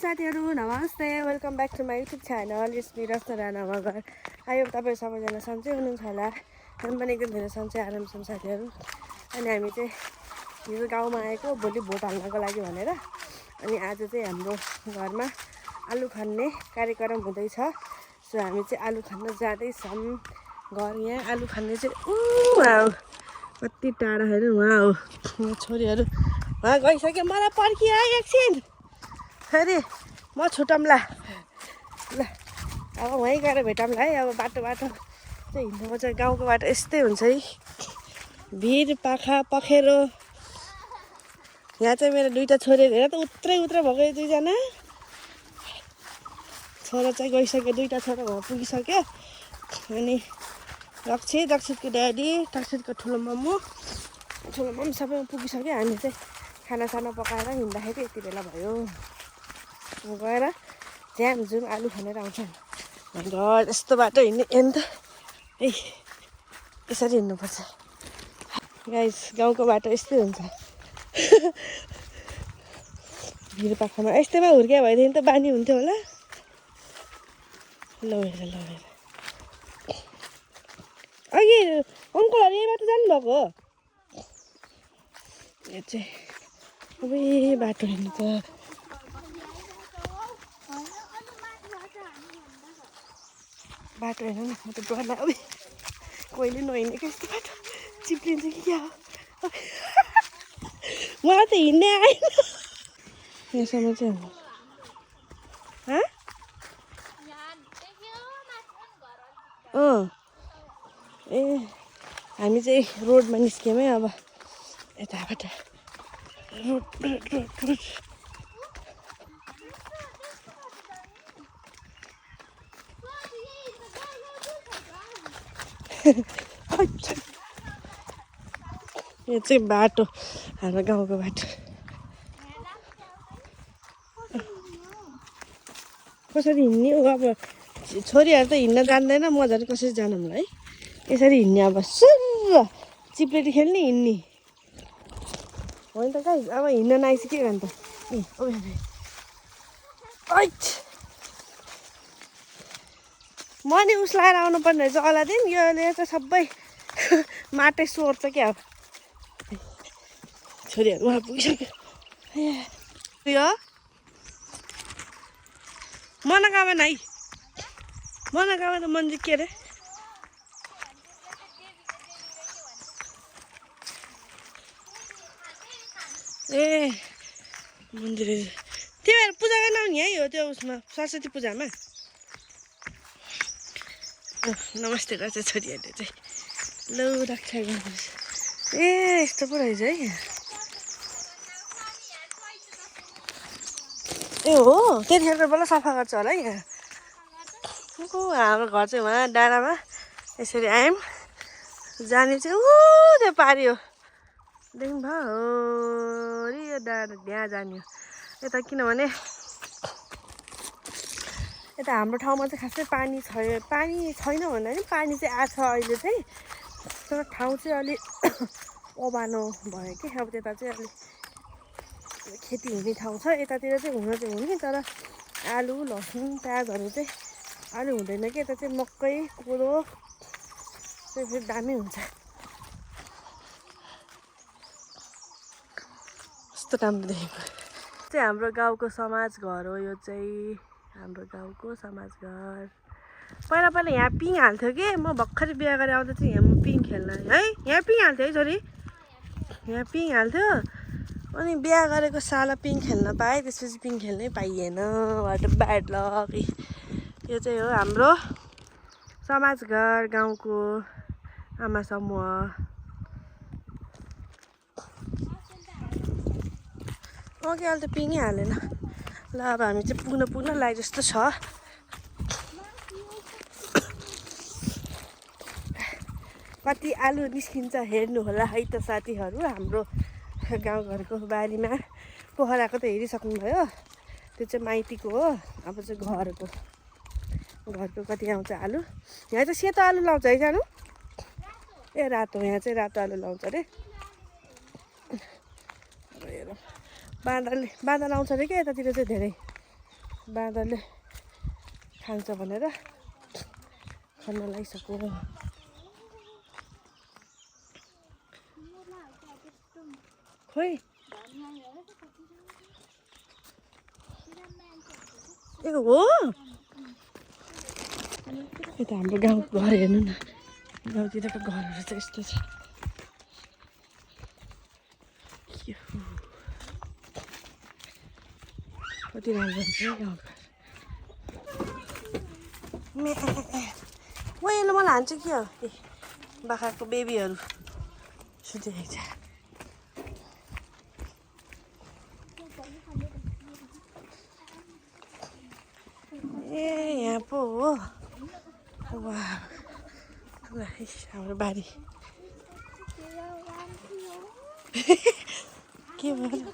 साथीहरु नमस्ते welcome back to my YouTube channel यसमी रत्न राणा मगर आयो तपाईँ सबैजना सन्चै हुनुहुन्छ होला हामी पनि एकदम धेरै सन्चै आराम छौँ साथीहरु अनि हामी चाहिँ हिजो गाउँमा आएको भोलि भोट हाल्नको लागि भनेर अनि आज चाहिँ हाम्रो घरमा आलु खन्ने कार्यक्रम हुँदैछ सो हामी चाहिँ आलु खन्न जाँदैछौँ घर यहाँ आलु खन्ने चाहिँ वाउ कति टाढा हेर्नु वहाँ हो छोरीहरु वहाँ गइसक्यो मलाई पर्खियो एकछिन अरे म छुटौँला ल अब वहीँ गएर भेटौँला है अब बाटो चाहिँ हिँड्नुको चाहिँ गाउँको बाटो यस्तै हुन्छ है भिर पाखा पखेरो यहाँ चाहिँ मेरो दुईटा छोरीहरू हेर त उत्रै भएको दुईजना छोरा चाहिँ गइसक्यो दुईटा छोरा घर पुगिसक्यो अनि दक्षितको ड्याडी दक्षितको ठुलो मम्मी सबैमा पुगिसक्यो हामी चाहिँ खानासाना पकाएर हिँड्दाखेरि यति बेला भयो गएर झ्याम जुम आलु खनेर आउँछ घर यस्तो बाटो हिँड्ने अन्त है यसरी हिँड्नुपर्छ गाइस गाउँको बाटो यस्तै हुन्छ भिर पाखामा यस्तैमा हुर्किया भएदेखि त बानी हुन्थ्यो होला ल हेर अघि अङ्कलहरू यही बाटो जानुभएको हो यो चाहिँ अब बाटो हिँड्नु त बाटो हेर्नु न म त डर लाग्यो कहिले नहिँडेको यस्तो बाटो चिप्लिन्छ कि क्या हो मलाई त हिँड्ने आएन यहाँसम्म चाहिँ ए हामी चाहिँ रोडमा निस्क्यौँ है अब यताबाट रोड यो चाहिँ बाटो हाम्रो गाउँको बाटो कसरी हिँड्ने हो अब छोरीहरू त हिँड्न जान्दैन म झन् कसरी जानु है यसरी हिँड्ने अब सुर चिप्लेटी खेल्ने हिँड्ने होइन त गाइस अब हिँड्न नआइसक्यो भने त म नि उस लगाएर आउनु पर्ने रहेछ अलादिन योले चाहिँ सबै माटै सोर्छ क्या अब छोरीहरू उहाँ पुगिसक्यो यो मनोकामना है मनोकामना मन्दिर के अरे ए मन्दिर तिमीहरू पूजा गर्न आउने है हो त्यो उसमा सरस्वती पूजामा नमस्ते गर्छ छोरीहरूले चाहिँ लौ रक्षा गर्नुहोस् ए यस्तो पो रहेछ है ए हो त्यतिखेर बेला सफा गर्छ होला है यहाँ हाम्रो घर चाहिँ उहाँ डाँडामा यसरी आयौँ जाने चाहिँ त्यो पारि हो देख्नु भयो यो डाँडा त्यहाँ जाने हो यता किनभने यता हाम्रो ठाउँमा चाहिँ खासै पानी छैन भन्दा नि पानी चाहिँ आएको छ अहिले चाहिँ तर ठाउँ चाहिँ अलिक ओबानो भयो कि अब त्यता चाहिँ अलिक खेती हुने ठाउँ छ यतातिर चाहिँ हुने तर आलु लसुन प्याजहरू चाहिँ अलि हुँदैन कि यता चाहिँ मकै कोदो चाहिँ फेरि दामी हुन्छ कस्तो राम्रो देखेको चाहिँ हाम्रो गाउँको समाज घर हो यो चाहिँ हाम्रो गाउँको समाज घर पहिला यहाँ पिङ हाल्थ्यो कि म भर्खरै बिहा गरेर आउँदा चाहिँ यहाँ म पिङ खेल्न है यहाँ पिङ हाल्थ्यो है छोरी यहाँ पिङ हाल्थ्यो अनि बिहा गरेको साला पिङ खेल्न पाएँ त्यसपछि पिङ खेल्नै पाइएन वाट ब्याड लक यो चाहिँ हो हाम्रो समाज घर गाउँको आमा समूह ओके अहिले त पिङै हालेन ल अब हामी चाहिँ पुग्न लाग जस्तो छ कति आलु निस्किन्छ हेर्नु होला है त साथीहरू हाम्रो गाउँघरको बारीमा पोखराको त हेरिसक्नुभयो त्यो चाहिँ माइतीको हो अब चाहिँ घरको कति आउँछ आलु यहाँ चाहिँ सेतो आलु लाउँछ है जानु ए रातो यहाँ चाहिँ रातो आलु लाउँछ अरे हेरौँ बाँदर आउँछ अरे क्या यतातिर चाहिँ धेरै बाँदरले खान्छ भनेर खन्न लगाइसक्यो। खोइ ए हो यता हाम्रो गाउँको घर हेर्नु न, गाउँतिरको घरहरू चाहिँ यस्तो छ। कति राम्रो हुन्छ गाउँघर। ओ यसले मलाई हान्छ के हो? ए बाख्राको बेबीहरू सुतिरहेको छ। ए यहाँ पो हो। वाह हाम्रो बारी के भयो?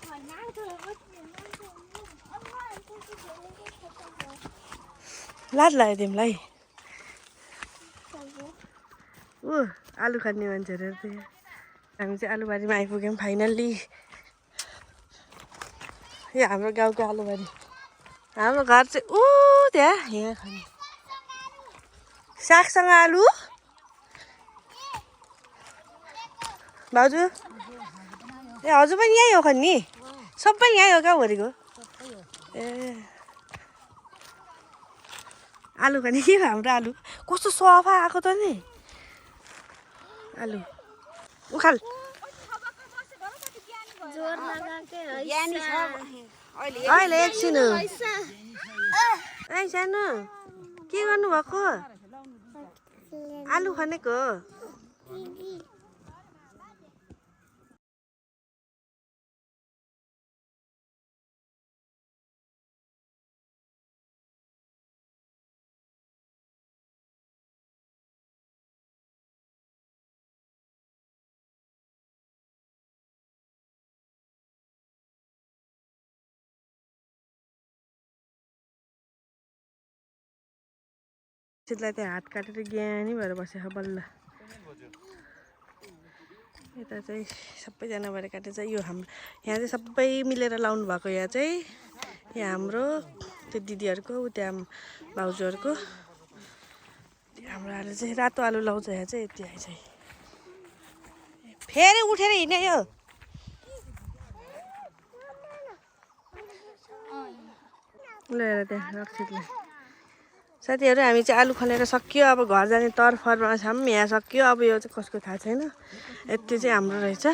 लाज लाग्यो तिमीलाई? आलु खाने मान्छेहरू थियो। हामी चाहिँ आलुबारीमा आइपुग्यौँ फाइनल्ली। यो हाम्रो गाउँको आलुबारी। हाम्रो घर चाहिँ त्यहाँ यहाँ खाने सागसँग आलु। भाउजू ए हजुर पनि यहीँ हो खन्नी? सबै यहीँ हो गाउँभरिको? ए आलु खाने के हो हाम्रो आलु? कस्तो सफा आएको त नि आलु। उखाल अहिले एकछिन है सानो के गर्नुभएको? आलु खनेको चितलाई त्यहाँ हात काटेर ज्ञानी भएर बसेको बल्ल। यता चाहिँ सबैजना भएर काटेर चाहिँ यो हाम्रो यहाँ चाहिँ सबै मिलेर लाउनु भएको। यहाँ चाहिँ यहाँ हाम्रो त्यो दिदीहरूको त्यहाँ भाउजूहरूको हाम्रो आलु चाहिँ रातो आलु लाउँछ। यहाँ चाहिँ यति आइछ फेरि उठेर हिँड्यो यो। ल हेर त्यहाँ रक्सितलाई। साथीहरू हामी चाहिँ आलु खनेर सकियो। अब घर जाने तर्फरमा छौँ। यहाँ सकियो। अब यो चाहिँ कसको थाहा छैन। यति चाहिँ हाम्रो रहेछ।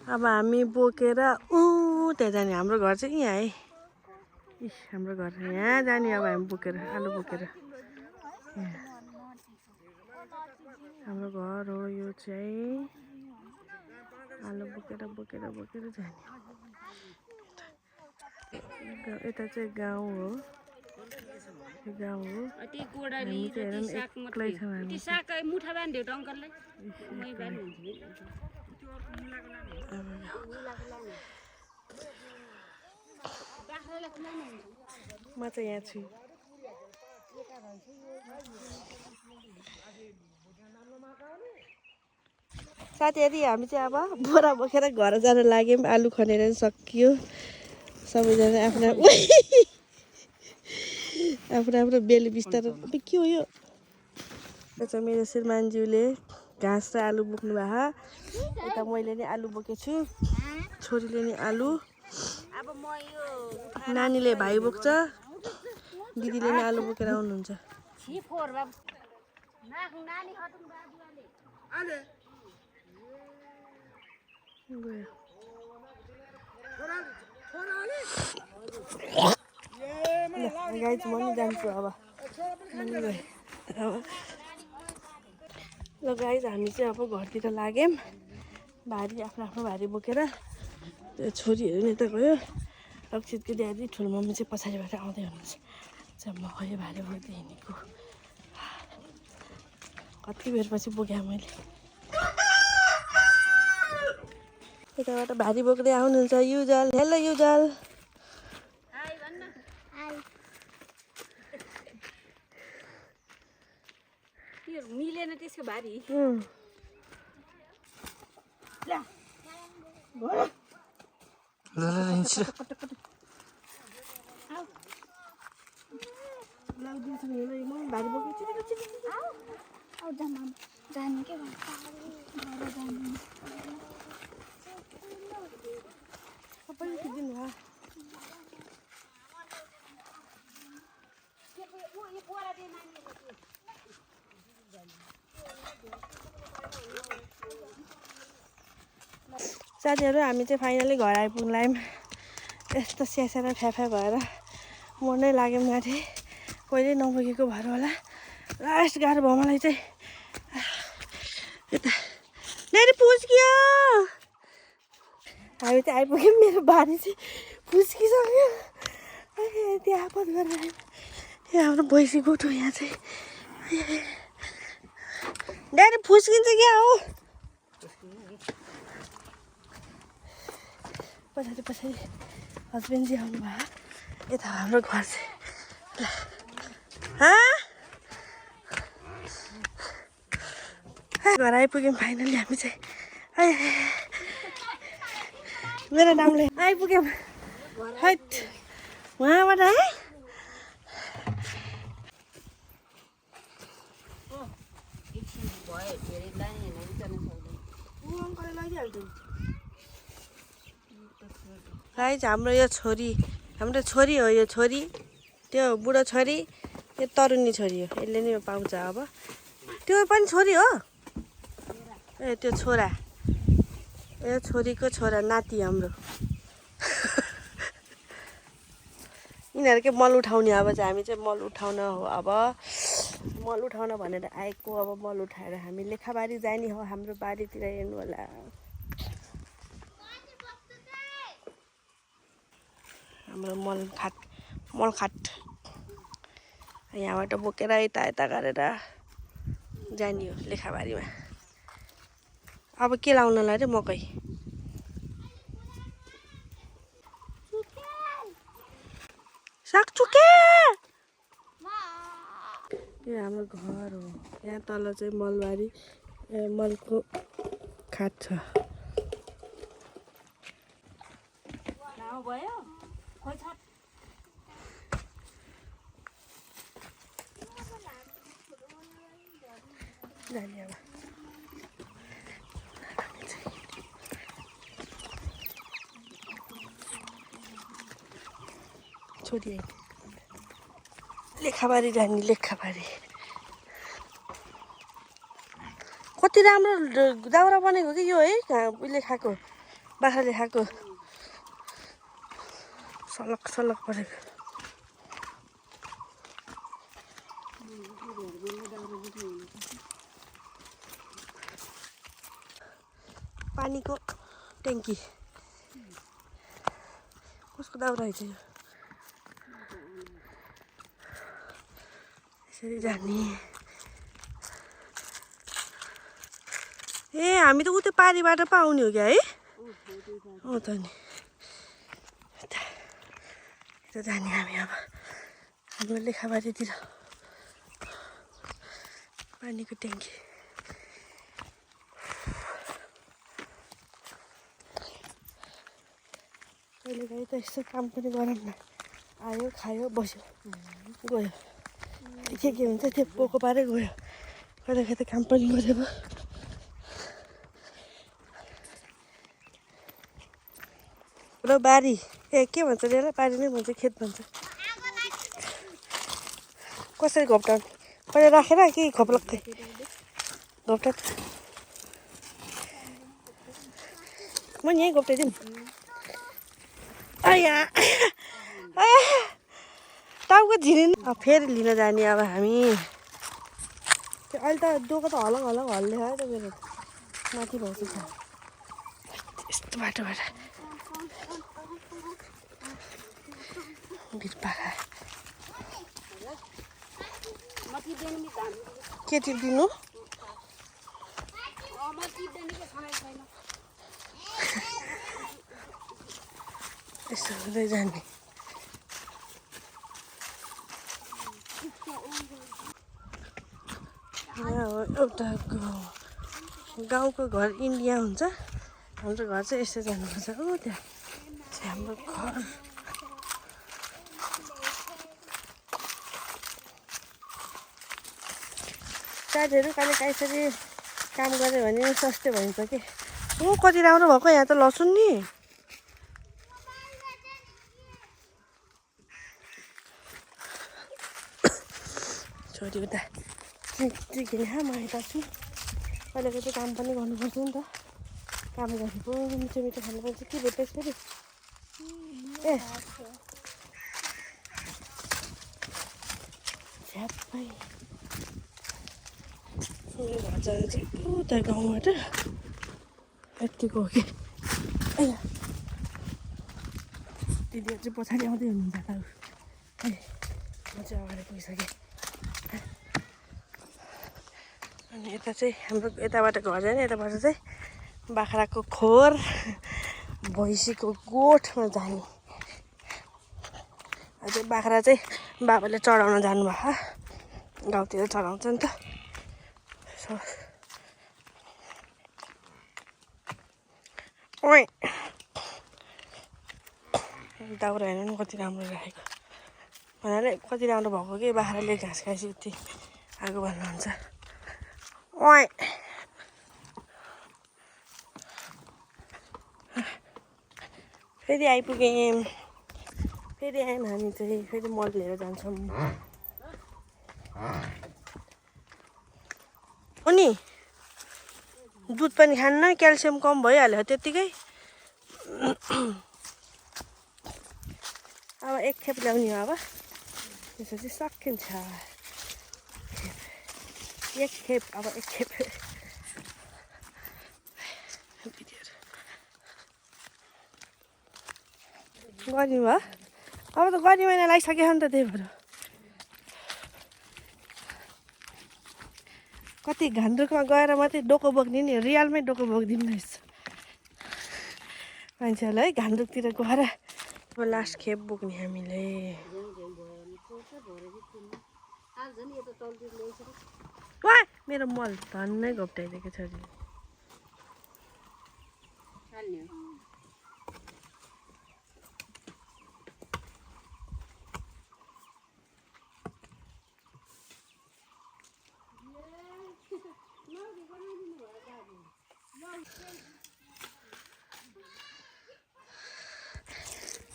अब हामी बोकेर त्यहाँ जाने। हाम्रो घर चाहिँ यहाँ है। हाम्रो घर यहाँ जाने। अब हामी बोकेर आलु बोकेर हाम्रो घर हो यो चाहिँ। आलु बोकेर बोकेर बोकेर जाने। यता चाहिँ गाउँ हो। गाउँ हो। म चाहिँ यहाँ छु। साथीहरू हामी चाहिँ अब बोरा बोकेर घर जान लाग्यौँ। आलु खनेर सकियो। सबैजना आफ्नो आफ्नो बेली बिस्तारो। के हो यो? यता मेरो श्रीमानज्यूले घाँस र आलु बोक्नु भएको। यता मैले नि आलु बोकेको छु। छोरीले नि आलु। नानीले भाइ बोक्छ। दिदीले नि आलु बोकेर आउनुहुन्छ। गाई चाहिँ म नि जान्छु अब। ल गाई हामी चाहिँ अब घरतिर लाग्यौँ। भारी आफ्नो आफ्नो भारी बोकेर। त्यो छोरीहरू नि त गयो। रक्सितको ड्याडी ठुलो मम्मी चाहिँ पछाडिबाट आउँदै हुनुहुन्छ। चाहिँ म यो भारी बोक्दै हिँडेको। कति बेरपछि बोकेँ मैले। यताबाट भारी बोक्दै आउनुहुन्छ युजल। Hello usual. मिलेन त्यसको भारी। अब दिउँसो हेर्नु म भारी बोक्यो चिटिक्क आऊ जानु जाने के भन्छ सबैले खिचिदिनु भयो साथीहरू हामी चाहिँ फाइनली घर आइपुग्यौँ यस्तो स्यासेर फ्याफा भएर मर्नै लाग्यो माथि कहिले नपुगेको भएर होला लास्ट गाह्रो भयो मलाई चाहिँ यता नानी पुस्कियो हामी चाहिँ आइपुग्यौँ मेरो बारी चाहिँ पुस्किसक्यो त्यहाँ आपत गरेर यहाँ हाम्रो भैँसी गोठो यहाँ चाहिँ नानी फुस्किन्छ क्या हो पछाडि हस्बेन्डजी आउनु भयो यता हाम्रो घर चाहिँ घर आइपुग्यौँ फाइनली हामी चाहिँ मेरो नामले आइपुग्यौँ हैट उहाँबाट है गाइस हाम्रो यो छोरी हाम्रो छोरी हो यो छोरी त्यो बुढो छोरी यो तरुनी छोरी हो यसले नै पाउँछ अब त्यो पनि छोरी हो ए त्यो छोरा यो छोरीको छोरा नाति हाम्रो यिनीहरूकै मल उठाउने अब चाहिँ हामी चाहिँ मल उठाउन हो अब मल उठाउन भनेर आएको अब मल उठाएर हामी लेखाबारी जाने हो हाम्रो बारीतिर हेर्नु होला हाम्रो मलखाट यहाँबाट बोकेर यता गरेर जाने हो लेखाबारीमा अब के लाउनलाई रे मकै सागचुके यो हाम्रो घर हो यहाँ तल चाहिँ मलबारी मलको खाट छ भयो खोइ छ जाने अब छोरी लेखाबारी जाने लेखाबारी कति राम्रो दाउरा बनेको कि यो है उहिले खाएको बाख्राले खाएको सलक परेको पानीको ट्याङ्की कसको दाउरा रहेछ यो यसरी जाने ए हामी त उतै पारीबाट पो आउने हो क्या है हो त नि यता जाने हामी अब हाम्रो लेखाबारीतिर पानीको ट्याङ्की कहिले काहीँ त यस्तो काम पनि गरौँ न आयो खायो बस्यो गयो के हुन्छ त्यो पोको पारै गयो कहिले काहीँ त काम पनि गऱ्यो र बारी ए के भन्छ रे बारी नै भन्छ खेत भन्छ कसरी घोप्टाउने पहिला राखेर के खोप्लक्कै घोप्टा म यहीँ घोप्टाइदिउँ आया टाउको झिरिन फेरि लिन जाने अब हामी त्यो अहिले त डोको त हल्लै है त मेरो माथि भएको छ यस्तो बाटोबाट भिरपाखा के टिप्दिनु यस्तो हुँदै जाने यहाँ हो एउटा गाउँको घर इन्डिया हुन्छ हाम्रो घर चाहिँ यस्तो जानुपर्छ हो त्यहाँ चाहिँ हाम्रो घर साथीहरू कहिले काहीँसरी काम गऱ्यो भने सस्तै भइन्छ कि कति राम्रो भएको यहाँ त लसुन नि छोरी उता चिकिने म यता छु कहिलेको चाहिँ काम पनि गर्नुपर्छ नि त काम गरेको मिठो मिठो खानुपर्छ के भेट्दैछ फेरि ए झ्याप्पै घर जानु चाहिँ उता गाउँबाट यत्तिको हो कि दिदीहरू चाहिँ पछाडि आउँदै हुनुहुन्छ त ए म चाहिँ अगाडि पुगिसकेँ अनि यता चाहिँ हाम्रो यताबाट घर जाने यताबाट चाहिँ बाख्राको खोर भैँसीको गोठमा जाने अझै बाख्रा चाहिँ बाबाले चढाउन जानुभएको गाउँतिर चढाउँछ नि त ओइ दाउरा हेर्नु नि कति राम्रो राखेको भनेर कति राम्रो भएको कि बाख्राले घाँस खाएपछि उति आगो भन्नुहुन्छ ओइ फेरि आइपुग्यौँ फेरि आयौँ हामी चाहिँ फेरि मल लिएर जान्छौँ अनि दुध पनि खान्न क्याल्सियम कम भइहाल्यो त्यत्तिकै अब एक खेप ल्याउने हो अब त्यसपछि सकिन्छ एक खेप अब एक खेप गर्मी भयो अब त गर्मी महिना लागिसक्यो नि त त्यही भएर कति घान्द्रुकमा गएर मात्रै डोको बोक्दिने रियलमै डोको बोक्दिनु रहेछ मान्छेहरूलाई है घान्द्रुकतिर गएर अब लास्ट खेप बोक्ने हामीले वा मेरो मल धन्नै घोप्टाइदिएको छ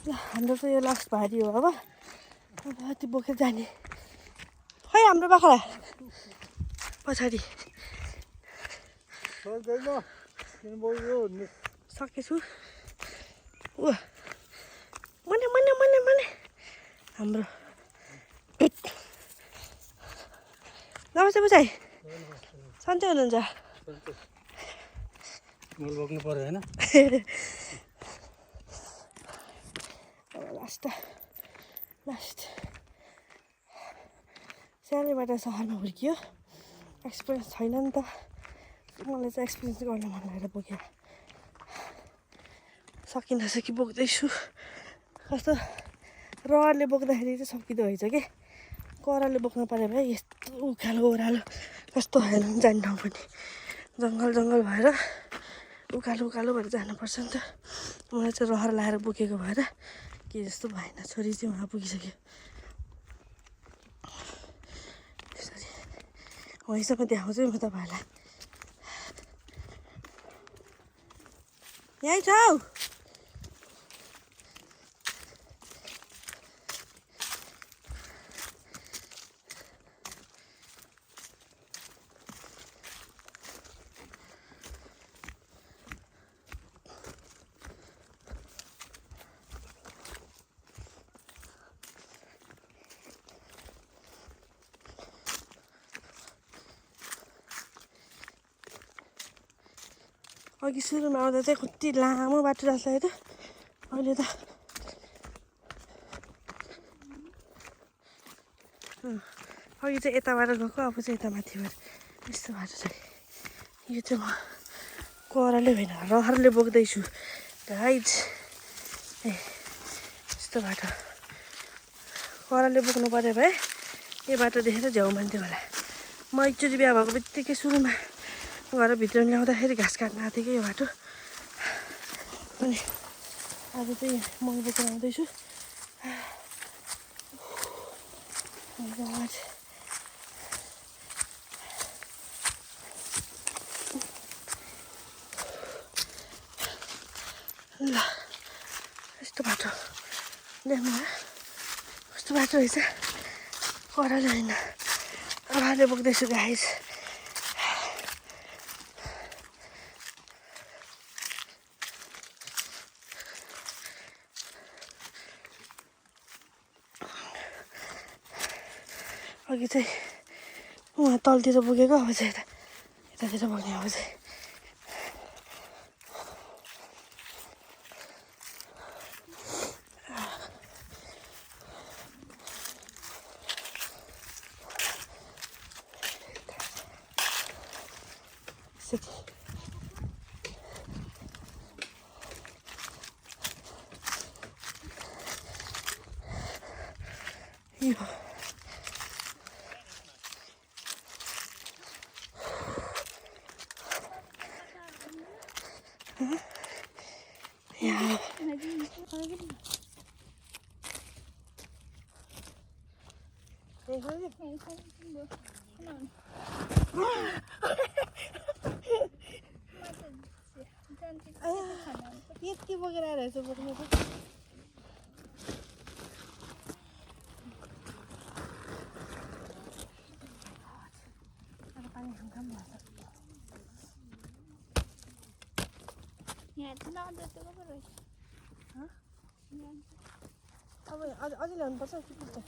हाम्रो चाहिँ यो लास्ट भारी हो अब यति बोकेर जाने खै हाम्रो बाख्रा पछाडि सकेछु ऊ मने मने मने मने हाम्रो नमस्ते बुझाइ सन्चै हुनुहुन्छ मल बोक्नु पर्यो होइन लास्ट सानैबाट सहरमा हुर्कियो एक्सपिरियन्स छैन नि त मलाई चाहिँ एक्सपिरियन्स गर्न मन लागेर बोकेँ सकिनसकि बोक्दैछु कस्तो रहरले बोक्दाखेरि चाहिँ सकिँदो रहेछ कि कराले बोक्नु पऱ्यो भए यस्तो उकालो ओह्रालो कस्तो हेर्नु जाने ठाउँ पनि जङ्गल भएर उकालो भएर जानुपर्छ नि त मलाई चाहिँ रहर लाएर बोकेको भएर के जस्तो भएन छोरी चाहिँ उहाँ पुगिसक्यो त्यसरी वहीँसम्म देखाउँछु म तपाईँहरूलाई यहीँ छ हौ अघि सुरुमा आउँदा चाहिँ कति लामो बाटो रहेछ है त अहिले त अघि चाहिँ यताबाट गएको अब चाहिँ यता माथिबाट यस्तो बाटो छ यो चाहिँ म कराले होइन रहरले बोक्दैछु गाइज ए यस्तो बाटो कराले बोक्नु पऱ्यो भए यो बाटो देखेर झ्याउ मान्थ्यो होला म एकचोटि बिहा भएको बित्तिकै सुरुमा घर भित्र ल्याउँदाखेरि घाँस काट्न आएको थियो कि यो बाटो अनि अब चाहिँ मल बोकेर आउँदैछु ल यस्तो बाटो ल्याउनु कस्तो बाटो रहेछ कराले होइन आवाले बोक्दैछु गाइस अघि चाहिँ उहाँ तलतिर बोकेको अब चाहिँ यतातिर बोक्ने अब चाहिँ यो यति बोकेर आएर यसो बोक्नु त अब अझै ल्याउनुपर्छ कि त्यस्तो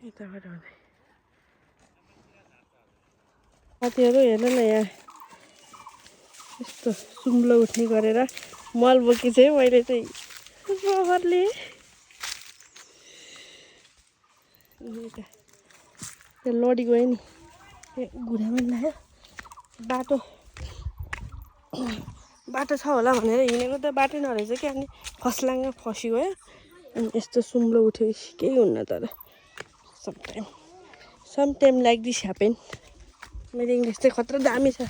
यताबाट आउँदै साथीहरू हेर्नु न यहाँ यस्तो सुम्लो उठ्ने गरेर मल बोकी चाहिँ मैले चाहिँ रहरले त्यो लडी गयो नि घुँडामा लाग्यो बाटो छ होला भनेर हिँडेको त बाटो नरहेछ कि अनि फस्लाङ फसिगयो अनि यस्तो सुम्लो उठ्यो केही हुन्न तर समटाइम लाइक दिस ह्यापेन मेरो इङ्ग्लिस चाहिँ खतरा दामी छ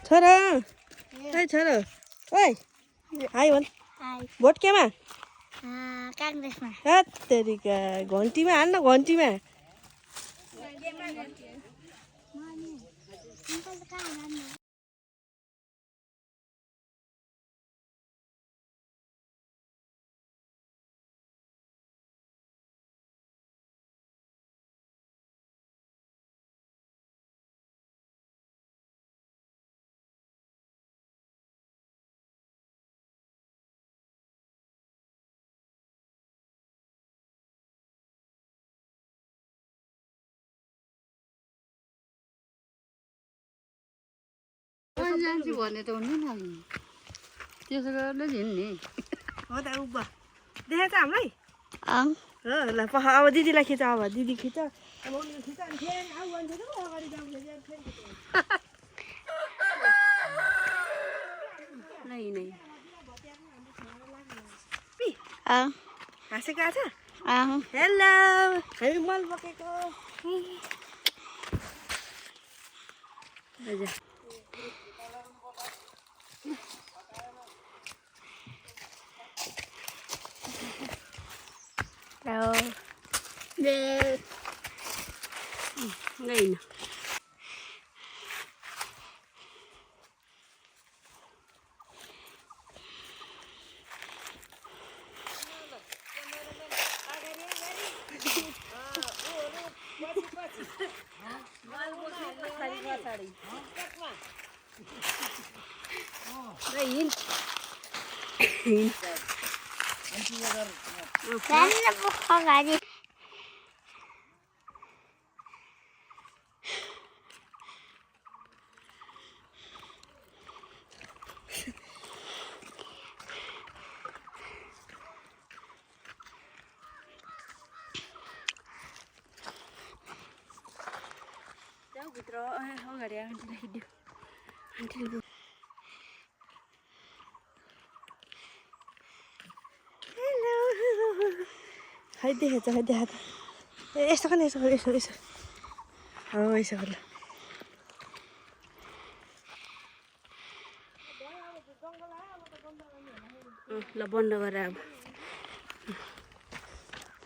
छोरा है छोरा ओइ हाई भन् भोट केमा काङ्ग्रेसमा तेरिका घन्टीमा हाल्न घन्टीमा जान्छु भने त हुनु न त्यसो गरेर हिँड्ने हो त उभ देखेछ हामीलाई हो ल अब दिदीलाई खिच अब दिदी खिच अब उनीहरू खिच अनि फेरि आऊ भन्छ त अगाडि जाऊँ हाँसेको आएको छ हेलो हामी मल बोकेको गइन अगाडि भित्र अगाडि आन्टीलाई खिच्यो आन्टीले खै देखेछ खै देखा त यस्तो खाने यसो हो यसो ल ल बन्द गरेर अब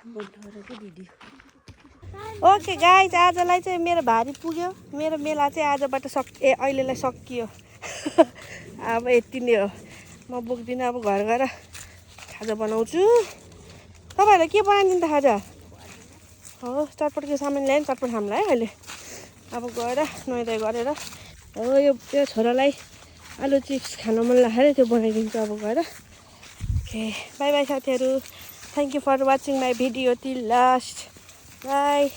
बन्द गरेर के भिडियो ओके गाइज आजलाई चाहिँ मेरो भारी पुग्यो मेरो मेला चाहिँ आजबाट अहिलेलाई सकियो अब यति नै हो म बोक्दिनँ अब घर गएर खाजा बनाउँछु तपाईँहरूलाई के बनाइदिनु त खाजा हो चटपटको सामान ल्यायो नि चटपट खामलाई है अहिले अब गएर नुहाइधुवाइ गरेर हो यो छोरालाई आलु चिप्स खान मन लाग्यो त्यो बनाइदिन्छु अब गएर ओके बाई बाई साथीहरू thank you for watching my video till last by